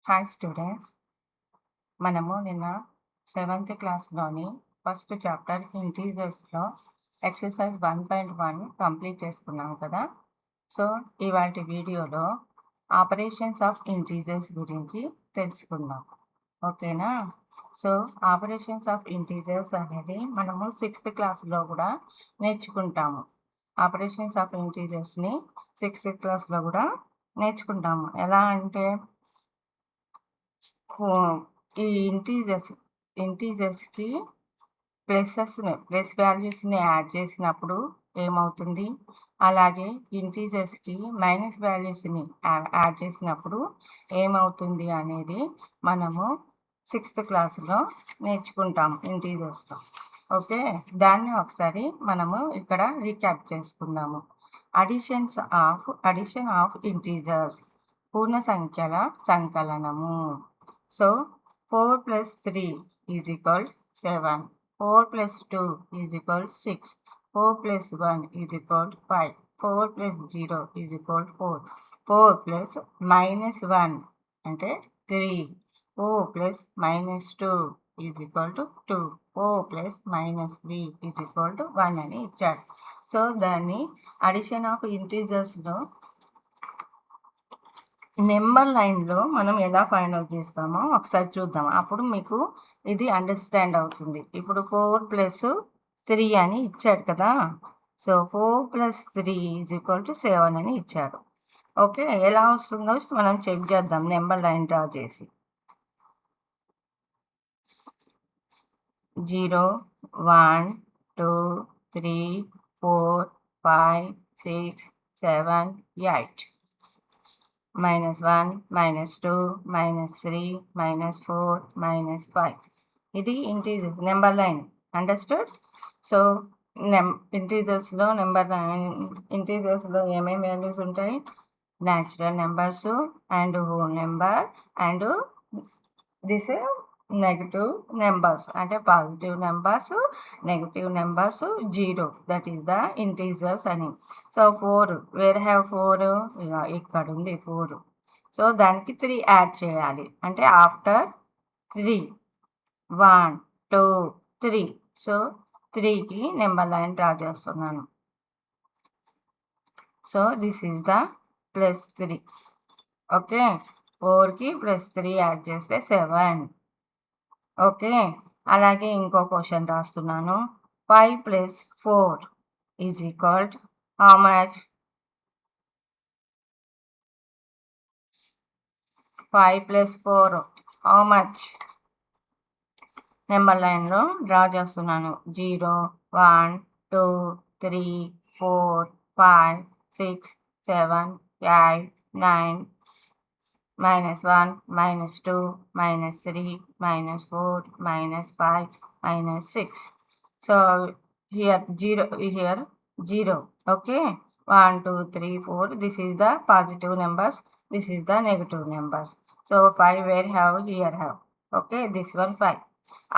Hi students, మనము నిన్న 7th క్లాస్లోని ఫస్ట్ చాప్టర్ ఇంటీజర్స్లో ఎక్సర్సైజ్ 1.1 కంప్లీట్ చేసుకున్నాం కదా. సో ఇవాటి వీడియోలో ఆపరేషన్స్ ఆఫ్ ఇంటీజర్స్ గురించి తెలుసుకుందాం, ఓకేనా. సో ఆపరేషన్స్ ఆఫ్ ఇంటీజర్స్ అనేది మనము 6th క్లాస్లో కూడా నేర్చుకుంటాము. ఆపరేషన్స్ ఆఫ్ ఇంటీజర్స్ని 6th క్లాస్లో కూడా నేర్చుకుంటాము. ఎలా అంటే ఈ ఇంటీజర్స్కి ప్లస్ వాల్యూస్ని యాడ్ చేసినప్పుడు ఏమవుతుంది, అలాగే ఇంటీజర్స్కి మైనస్ వాల్యూస్ని యాడ్ చేసినప్పుడు ఏమవుతుంది అనేది మనము 6th క్లాస్లో నేర్చుకుంటాం ఇంటీజర్స్లో. ఓకే, దాన్ని ఒకసారి మనము ఇక్కడ రీక్యాప్ చేసుకుందాము. అడిషన్ ఆఫ్ ఇంటీజర్స్, పూర్ణ సంఖ్యల సంకలనము. So 4 plus 3 is equal to 7. 4 plus 2 is equal to 6. 4 plus 1 is equal to 5. 4 plus 0 is equal to 4. 4 plus minus 1 అంటే 3. 4 plus minus 2 is equal to 2. 4 plus minus 3 is equal to 1 అని ఇచ్చాడు. So దాన్ని addition of ఇంటీజర్స్లో number లైన్లో మనం ఎలా find out చేస్తామో ఒకసారి చూద్దాం, అప్పుడు మీకు ఇది అండర్స్టాండ్ అవుతుంది. ఇప్పుడు 4 plus 3 అని ఇచ్చాడు కదా. So 4 plus 3 is equal to 7 అని ఇచ్చాడు. ఓకే, ఎలా వస్తుందో మనం చెక్ చేద్దాం నెంబర్ లైన్ డ్రా చేసి. 0 1 2 3 4 5 6 7 8. -1 -2 -3 -4 -5. ఇది integers number line, understood. So ఇంటీజర్స్లో ఏమేమి వాల్యూస్ ఉంటాయి? Natural numbers and whole number and this negative numbers, అంటే positive numbers, negative numbers, 0, that is the integers అని. సో 4, వేర్ హ్యావ్ 4, ఇక్కడ ఉంది 4. సో దానికి 3 యాడ్ చేయాలి, అంటే ఆఫ్టర్ 3 1 2 3. సో 3కి నెంబర్ లైన్ డ్రా చేస్తున్నాను. So this is the +3. Okay, 4కి +3 యాడ్ చేస్తే 7. ఓకే, అలాగే ఇంకో క్వశ్చన్ రాస్తున్నాను. 5 plus 4 is equal to how much? 5 plus 4 how much? Number లైన్లో డ్రా చేస్తున్నాను. 0 1 2 3 4 5 6 7 8 9 -1 -2 -3 -4 -5 -6. So here 0. Okay, 1 2 3 4. This is the positive numbers, this is the negative numbers. So 5 where have, here have. Okay, this one 5.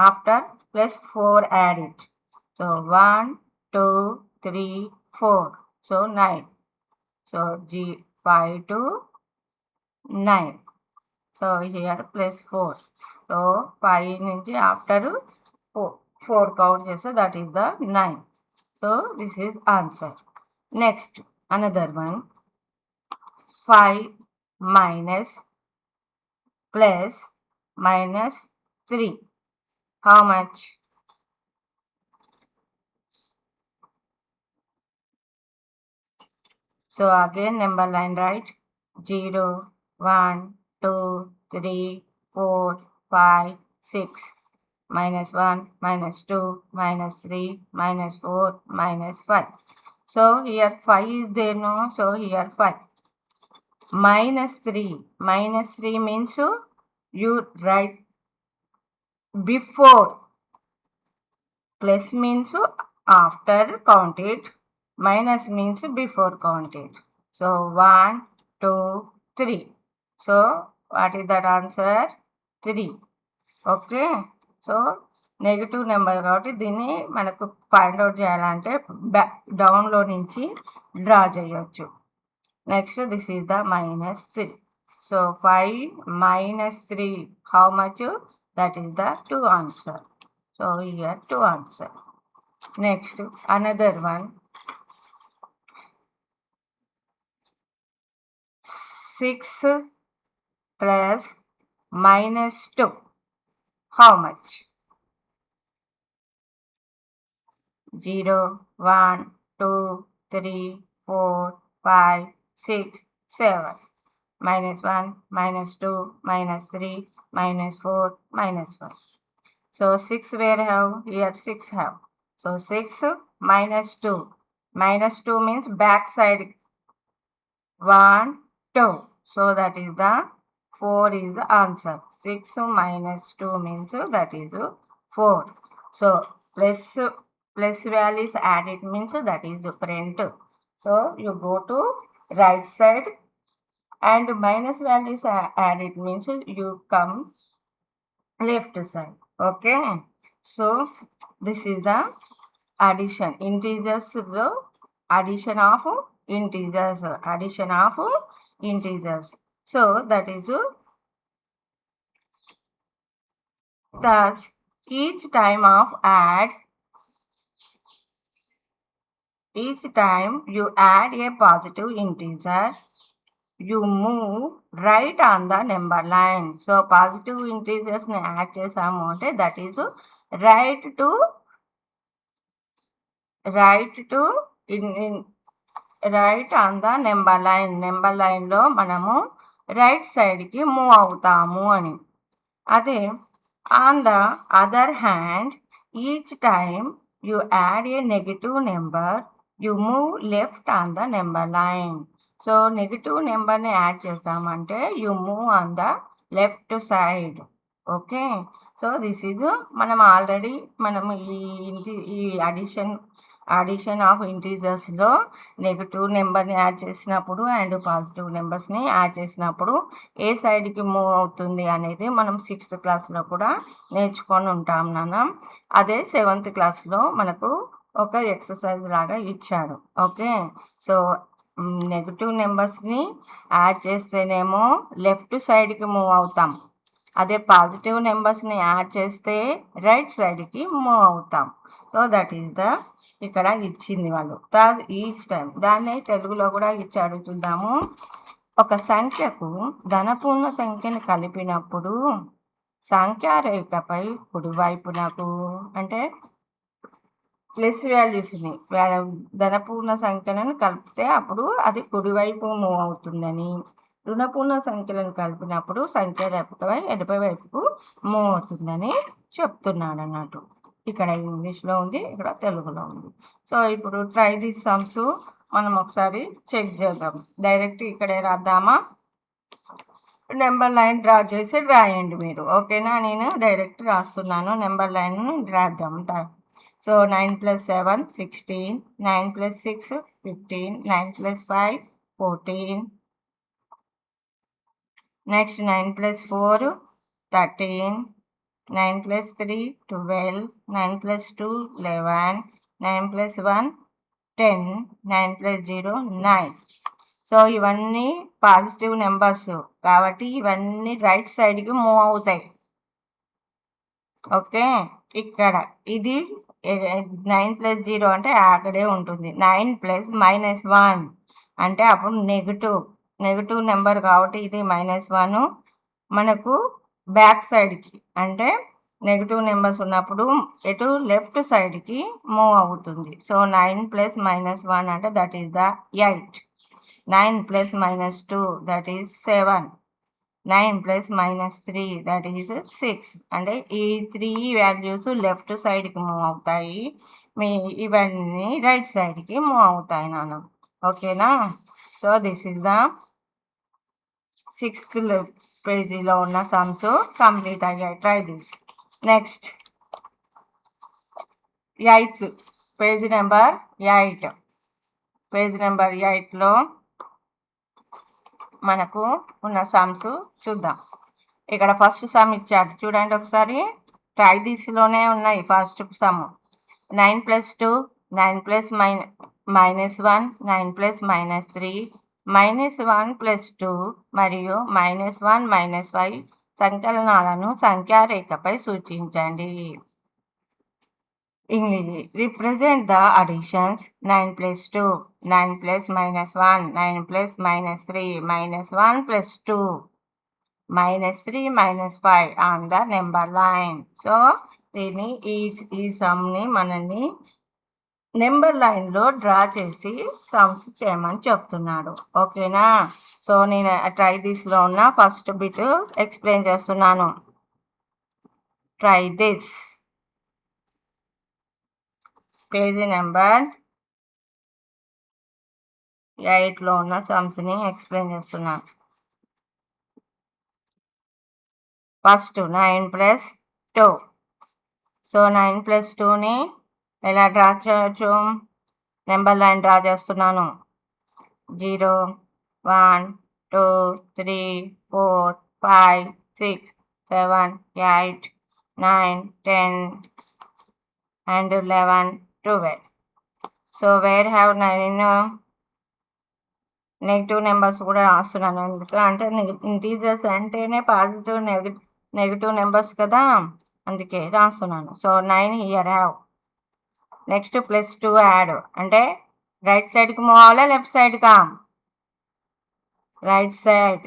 After +4 add it. So 1 2 3 4. So 9. So 5 to 9. So here +4. So 5 నుంచి after 4 count చేస్తే that is the 9. So this is answer. Next, another one. 5 minus plus -3. How much? So again number line write. 0 1 2 3 4 5 6 -1 -2 -3 -4 -5. So here 5 is there, no? So here 5. -3 means you write before. Plus means after count it. Minus means before count it. So 1 2 3. So what is that answer? 3. Okay, so negative number కాబట్టి దీన్ని మనకు find out చేయాలంటే డౌన్లో నుంచి draw చేయొచ్చు. Next this is the -3. So 5 minus 3, how much? That is the 2 answer. So here 2 answer. Next, another one. 6 plus minus 2, how much? 0, 1, 2, 3, 4, 5, 6, 7. Minus 1, minus 2, minus 3, minus 4, minus 1. So 6 where have? Here 6 have. So 6 minus 2. Minus 2 means back side. 1, 2. So that is the 4 is the answer. 6 minus 2 means that is 4. So plus values added means that is different. So you go to right side, and minus values added means you come left side. Okay. So this is the addition. Integers, addition of integers. Addition of integers. So that is thus each time you add a positive integer, you move right on the number line. So positive integers ni add chesamu ante that is right on the number line. Number line lo manamu right side ki move avutamu ani. Ade on the other hand, each time you add a negative number, you move left on the number line. So negative number ni add చేసామంటే you move on the left side. Okay. So this is మనం already ఈ addition of ఇంటీజర్స్లో negative నెంబర్ని add చేసినప్పుడు and positive నెంబర్స్ని add చేసినప్పుడు ఏ సైడ్కి move అవుతుంది అనేది మనం 6th క్లాస్లో కూడా నేర్చుకొని ఉంటాం నాన్న. అదే 7th క్లాస్లో మనకు ఒక ఎక్సర్సైజ్ లాగా ఇచ్చాడు. ఓకే. సో నెగిటివ్ నెంబర్స్ని యాడ్ చేస్తేనేమో లెఫ్ట్ సైడ్కి మూవ్ అవుతాం. అదే పాజిటివ్ నెంబర్స్ని యాడ్ చేస్తే రైట్ సైడ్కి మూవ్ అవుతాం. సో దట్ ఈస్ ద ఇక్కడ ఇచ్చింది వాళ్ళు ఈచ్ టైం. దాన్ని తెలుగులో కూడా ఇచ్చాడు, చూద్దాము. ఒక సంఖ్యకు ధనపూర్ణ సంఖ్యను కలిపినప్పుడు సంఖ్యారేఖపై కుడివైపునకు అంటే ప్లస్ వాల్యూస్ని ధనపూర్ణ సంఖ్యలను కలిపితే అప్పుడు అది కుడివైపు మూవ్ అవుతుందని, రుణపూర్ణ సంఖ్యలను కలిపినప్పుడు సంఖ్య రేపపై ఎడపై వైపుకు మూవ్ అవుతుందని చెప్తున్నాడు అన్నట్టు. ఇక్కడ ఇంగ్లీష్లో ఉంది, ఇక్కడ తెలుగులో ఉంది. సో ఇప్పుడు ట్రై దిస్ సమ్స్ మనం ఒకసారి చెక్ చేద్దాం. డైరెక్ట్ ఇక్కడే రాద్దామా? నెంబర్ లైన్ డ్రా చేసి రాయండి మీరు. ఓకేనా? నేను డైరెక్ట్ రాస్తున్నాను. నెంబర్ లైన్ రాద్దాం. So 9 + 7 16, 9 + 6 15, 9 + 5 14, next 9 + 4 13, 9 + 3 12, 9 + 2 11, 9 + 1 10, 9 + 0 9. సో ఇవన్నీ పాజిటివ్ నెంబర్స్ కాబట్టి ఇవన్నీ రైట్ సైడ్కి మూవ్ అవుతాయి. ఓకే. ఇక్కడ ఇది 9 + 0 అంటే అక్కడే ఉంటుంది. 9 + -1 అంటే అప్పుడు నెగిటివ్ నెంబర్ కాబట్టి ఇది -1 మనకు బ్యాక్ సైడ్కి అంటే నెగిటివ్ నెంబర్స్ ఉన్నప్పుడు ఎటు లెఫ్ట్ సైడ్కి మూవ్ అవుతుంది. సో 9 + -1 అంటే that is the 8. 9 + -2 that is 7. 9 + -3 that is 6. అంటే ఈ 3 వాల్యూస్ లెఫ్ట్ సైడ్కి మూవ్ అవుతాయి, ఇవన్నీ రైట్ సైడ్కి మూవ్ అవుతాయి నాన్న. ఓకేనా? So this is the 6th పేజీలో ఉన్న సమ్స్ కంప్లీట్ అయ్యాయి. Try this. Next 8th page number 8. Page number 8లో మనకు ఉన్న సమ్స్ చూద్దాం. ఇక్కడ ఫస్ట్ సమ్ ఇచ్చాడు చూడండి ఒకసారి. ట్రై దిస్లోనే ఉన్నాయి. ఫస్ట్ సమ్ 9 + 2 9 + -1 9 + -3 -1 + 2 మరియు -1 -5 సంకలనాలను సంఖ్యారేఖపై సూచించండి. English. Represent the additions 9 + 2, 9 + -1, 9 + -3, -1 + 2, -3 -5 on the number line. So దీన్ని ఈ సమ్ని మనల్ని నెంబర్ లైన్లో డ్రా చేసి సమ్స్ చేయమని చెప్తున్నాడు. ఓకేనా? సో నేను ట్రై దిస్లో ఉన్న ఫస్ట్ బిట్ ఎక్స్ప్లెయిన్ చేస్తున్నాను. ట్రై దిస్ పేజీ నెంబర్ 8లో ఉన్న సమ్స్ని ఎక్స్ప్లెయిన్ చేస్తున్నాను. ఫస్ట్ 9 + 2. సో 9 + 2ని ఎలా డ్రా చేయొచ్చు? నెంబర్ లైన్ డ్రా చేస్తున్నాను. 0 1 2 3 4 5 6 7 8 9 10 and 11 12. So where have 9 negative numbers కూడా రాస్తున్నాను. ఎందుకంటే ఇంటీజర్స్ అంటేనే పాజిటివ్ నెగిటివ్ నెంబర్స్ కదా, అందుకే రాస్తున్నాను. So 9 here have. Next +2 add అంటే రైట్ సైడ్కి మూవ్ అవ్వాలా లెఫ్ట్ సైడ్కా? Right side.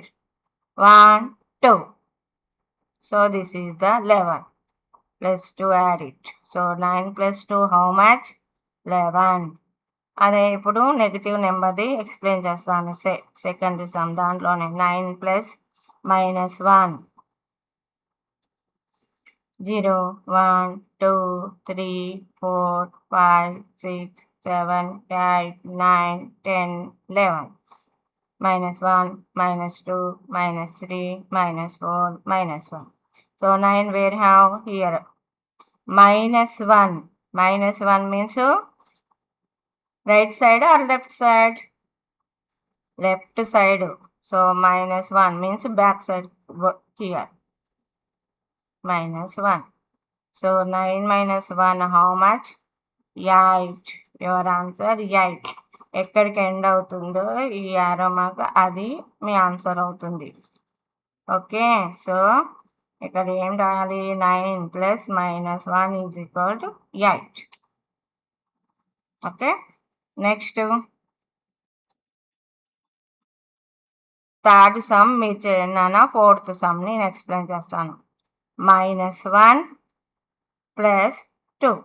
1 2. So this is the 11. +2 add it. So 9 + 2 how much? 11. అదే ఇప్పుడు నెగిటివ్ నెంబర్ది ఎక్స్ప్లెయిన్ చేస్తాను. సెకండ్ సమ్ దాంట్లోనే 9 + -1. 0 1 2 3 4 5 6 7 8 9 10 11. -1 -2 -3 -4 -1. So 9 where have here? -1. -1 means right side or left side? Left side. So -1 means back side here. -1. So 9 - 1 how much? 8. Your answer 8. ఎక్కడికి end అవుతుందో ఈ arrow mark అది మీ ఆన్సర్ అవుతుంది. ఓకే, సో ఇక్కడ ఏం రాయాలి? 9 + -1 = 8. ఓకే, నెక్స్ట్ థర్డ్ సమ్ మీరు చేయనా? ఫోర్త్ సమ్ నేను ఎక్స్ప్లెయిన్ చేస్తాను. -1 + 2.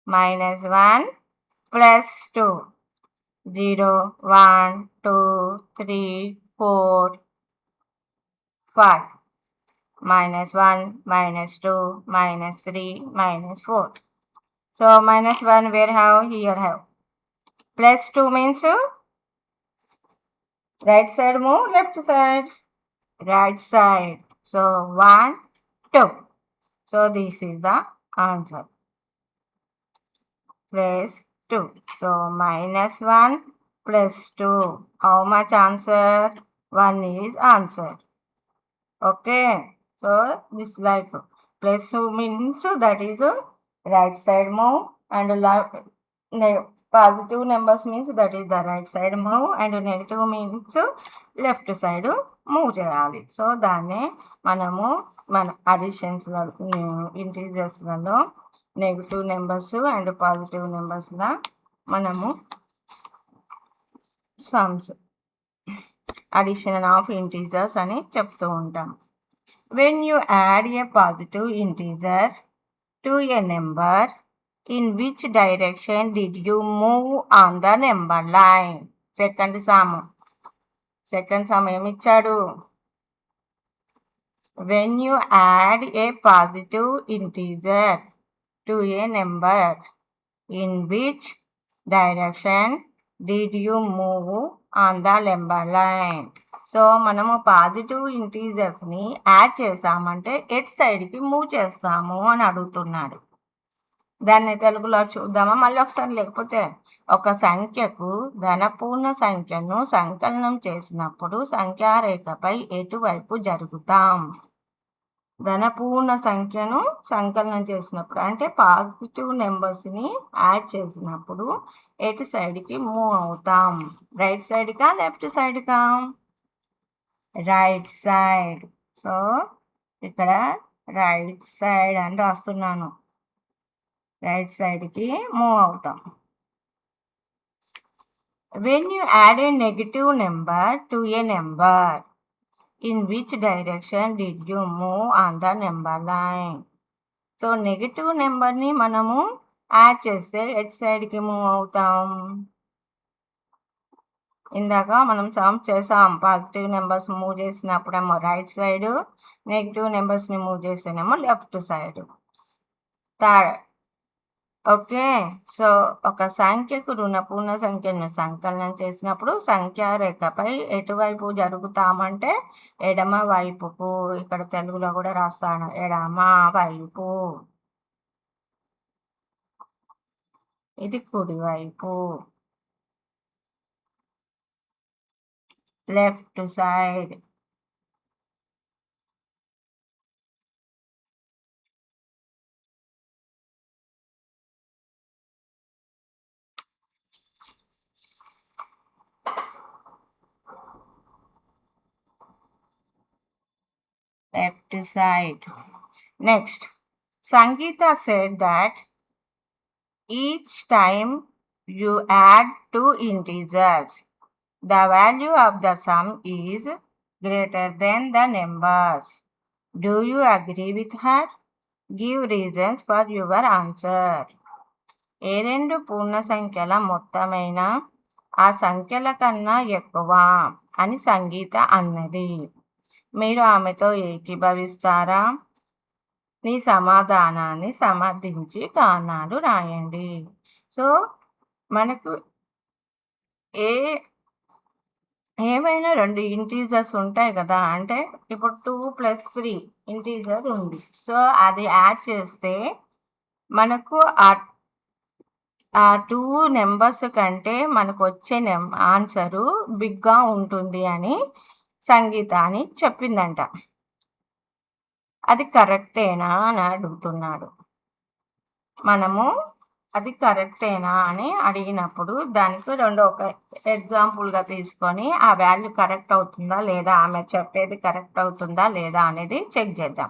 -1 + 2. 0 1 2 3 4 5. -1 -2 -3 -4. So -1 where have? Here have. +2 means right side move, left side, right side. So 1 2. So this is the answer. +2. So -1 + 2. How much answer? 1 is answer. Okay, so this like +2 means that is right side move, and positive numbers means that is the right side move, and negative means left side move చేయాలి. So దాన్నే మనము మన అడిషన్స్లో ఇంటీజర్స్లలో negative numbers and positive నెంబర్స్గా మనము sums addition of integers అని చెప్తూ ఉంటాం. When you add a positive integer to a number, in which direction did you move on the number line? Second sum ఏమిచ్చాడు? When you add a positive integer to a number, in which direction did you move on the number line? So మనము positive ఇంటీజర్స్ని add చేసామంటే at సైడ్కి move చేస్తాము అని అడుగుతున్నాడు. దాన్ని తెలుగులో చూద్దామా మళ్ళీ ఒకసారి? లేకపోతే ఒక సంఖ్యకు ధనపూర్ణ సంఖ్యను సంకలనం చేసినప్పుడు సంఖ్యారేఖపై ఎటువైపు జరుగుతాం? ధనపూర్ణ సంఖ్యను సంకలనం చేసినప్పుడు అంటే పాజిటివ్ నెంబర్స్ని యాడ్ చేసినప్పుడు ఎటు సైడ్కి మూవ్ అవుతాం? రైట్ సైడ్కా లెఫ్ట్ సైడ్కా? Right side. సో ఇక్కడ రైట్ సైడ్ అని రాస్తున్నాను. రైట్ సైడ్కి మూవ్ అవుతాం. When you add a negative number to a number, in which direction did you move on the number line? So negative నెంబర్ని మనము యాడ్ చేస్తే ఎట్ సైడ్కి మూవ్ అవుతాం? ఇందాక మనం సమ్ చేసాం. పాజిటివ్ నెంబర్స్ మూవ్ చేసినప్పుడేమో రైట్ సైడ్, నెగిటివ్ నెంబర్స్ని మూవ్ చేస్తేనేమో లెఫ్ట్ సైడ్. ఓకే. సో ఒక సంఖ్యకు రుణపూర్ణ సంఖ్యను సంకలనం చేసినప్పుడు సంఖ్యా రేఖపై ఎటువైపు జరుగుతామంటే ఎడమ వైపుకు. ఇక్కడ తెలుగులో కూడా రాస్తాను, ఎడమ వైపు. ఇది కుడివైపు, left side. Left side. Next, Sangeeta said that each time you add two integers, the value of the sum is greater than the numbers. Do you agree with her? Give reasons for your answer. ఏ రెండు పూర్ణ సంఖ్యల మొత్తమైన ఆ సంఖ్యల కన్నా ఎక్కువ అని సంగీత అన్నది. మీరు ఆమెతో ఏకీభవిస్తారా? నీ సమాధానాన్ని సమర్థించి కారణాలు రాయండి. సో మనకు ఏమైనా రెండు ఇంటీజర్స్ ఉంటాయి కదా, అంటే ఇప్పుడు 2+3 ఇంటీజర్ ఉంది. సో అది యాడ్ చేస్తే మనకు ఆ 2 నెంబర్స్ కంటే మనకు వచ్చే ఆన్సరు బిగ్గా ఉంటుంది అని సంగీత అని చెప్పిందంట. అది కరెక్టేనా అని అడుగుతున్నాడు. మనము అది కరెక్టేనా అని అడిగినప్పుడు దానికి రెండు ఒక ఎగ్జాంపుల్గా తీసుకొని ఆ వాల్యూ కరెక్ట్ అవుతుందా లేదా, ఆమె చెప్పేది కరెక్ట్ అవుతుందా లేదా అనేది చెక్ చేద్దాం.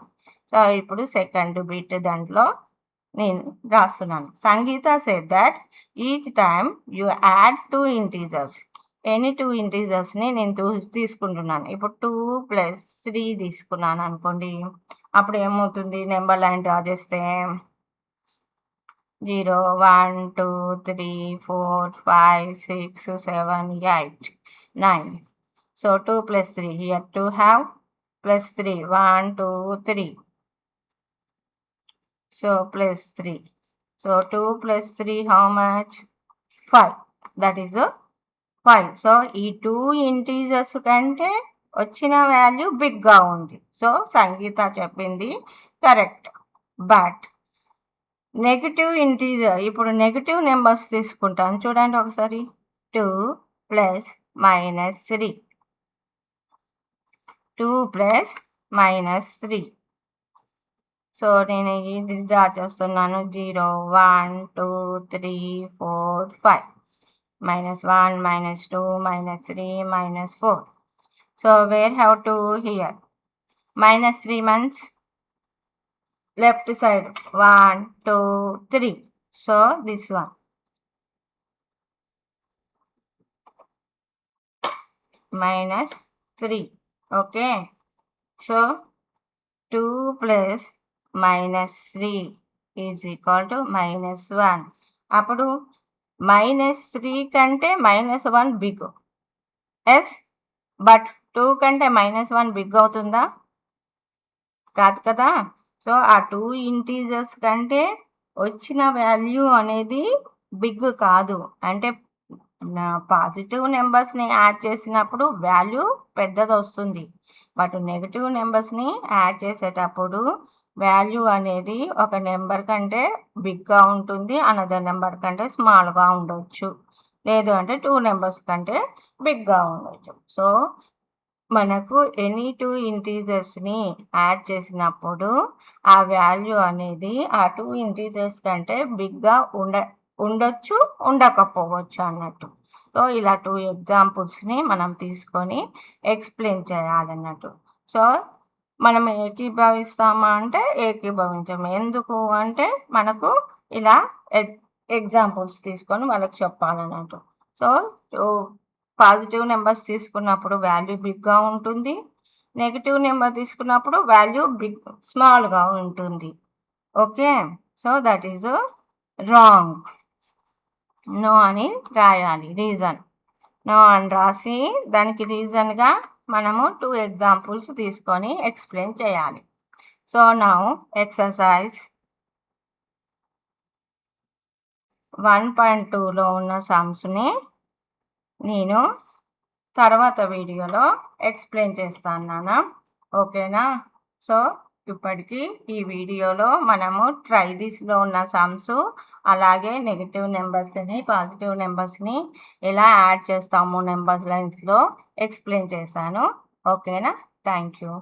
సో ఇప్పుడు సెకండ్ బిట్ దాంట్లో నేను రాస్తున్నాను. Sangeeta said that each time you add 2 integers. Any 2 ఇంటీజర్స్ని నేను తీసుకుంటున్నాను. ఇప్పుడు 2+3 తీసుకున్నాను అనుకోండి. అప్పుడు ఏమవుతుంది? నెంబర్ లైన్ డ్రా చేస్తే 0, 1, 2, 3, 4, 5, 6, 7, 8, 9. So 2+3. Here 2 have +3. 1, 2, 3. So +3. So 2+3 how much? 5. That is 5. So ఈ 2 ఇంటీజర్స్ కంటే వచ్చిన వాల్యూ బిగ్గా ఉంది. సో సంగీత చెప్పింది కరెక్ట్. బట్ నెగిటివ్ ఇంటీజర్, ఇప్పుడు నెగిటివ్ నెంబర్స్ తీసుకుంటాను చూడండి ఒకసారి. 2 + -3. 2 + -3. సో నేను ఇది డ్రా చేస్తున్నాను. 0, 1, 2, 3, 4, 5. -1, -2, -3, -4. So where have to here? -3 means left side. 1, 2, 3. So this one. -3. Okay. So 2 + -3 is equal to -1. అప్పుడు -3 కంటే -1 బిగ్. ఎస్, బట్ 2 కంటే -1 బిగ్ అవుతుందా? కాదు కదా. సో ఆ 2 ఇంటీజర్స్ కంటే వచ్చిన వాల్యూ అనేది బిగ్ కాదు. అంటే పాజిటివ్ నెంబర్స్ని యాడ్ చేసినప్పుడు వాల్యూ పెద్దది వస్తుంది. బట్ నెగిటివ్ నెంబర్స్ని యాడ్ చేసేటప్పుడు వాల్యూ అనేది ఒక నెంబర్ కంటే బిగ్గా ఉంటుంది, అనదర్ నెంబర్ కంటే స్మాల్గా ఉండొచ్చు, లేదు అంటే 2 నెంబర్స్ కంటే బిగ్గా ఉండొచ్చు. సో మనకు ఎనీ 2 ఇంటీజర్స్‌ని యాడ్ చేసినప్పుడు ఆ వాల్యూ అనేది ఆ 2 ఇంటీజర్స్ కంటే బిగ్‌గా ఉండొచ్చు, ఉండకపోవచ్చు అన్నట్టు. సో, ఇలా 2 ఎగ్జాంపుల్స్‌ని మనం తీసుకొని ఎక్స్‌ప్లెయిన్ చేయాలన్నట్టు. సో, మనం ఏకీభవిస్తామా అంటే ఏకీభవించము. ఎందుకు అంటే మనకు ఇలా ఎగ్జాంపుల్స్ తీసుకొని వాళ్ళకి చెప్పాలన్నట్టు. సో, పాజిటివ్ నెంబర్స్ తీసుకున్నప్పుడు వాల్యూ బిగ్‌గా ఉంటుంది. నెగెటివ్ నెంబర్ తీసుకున్నప్పుడు వాల్యూ స్మాల్‌గా ఉంటుంది. Okay. So, that is wrong. No అని రాయాలి రీజన్. నో అని రాసి దానికి రీజన్‌గా మనము 2 ఎగ్జాంపుల్స్ తీసుకొని ఎక్స్‌ప్లెయిన్ చేయాలి. సో, నౌ ఎక్సర్సైజ్ 1.2లో ఉన్న సమ్స్‌ని నేను తర్వాత వీడియోలో ఎక్స్‌ప్లెయిన్ చేస్తాను నాన్న. ఓకేనా? సో, ఇప్పటికి ఈ వీడియోలో మనము ట్రై థిస్‌లో ఉన్న సమ్స్, అలాగే నెగెటివ్ నెంబర్స్‌ని, పాజిటివ్ నెంబర్స్‌ని ఎలా యాడ్ చేస్తాము నెంబర్ లైన్స్‌లో ఎక్స్‌ప్లెయిన్ చేశాను. ఓకేనా? Thank you.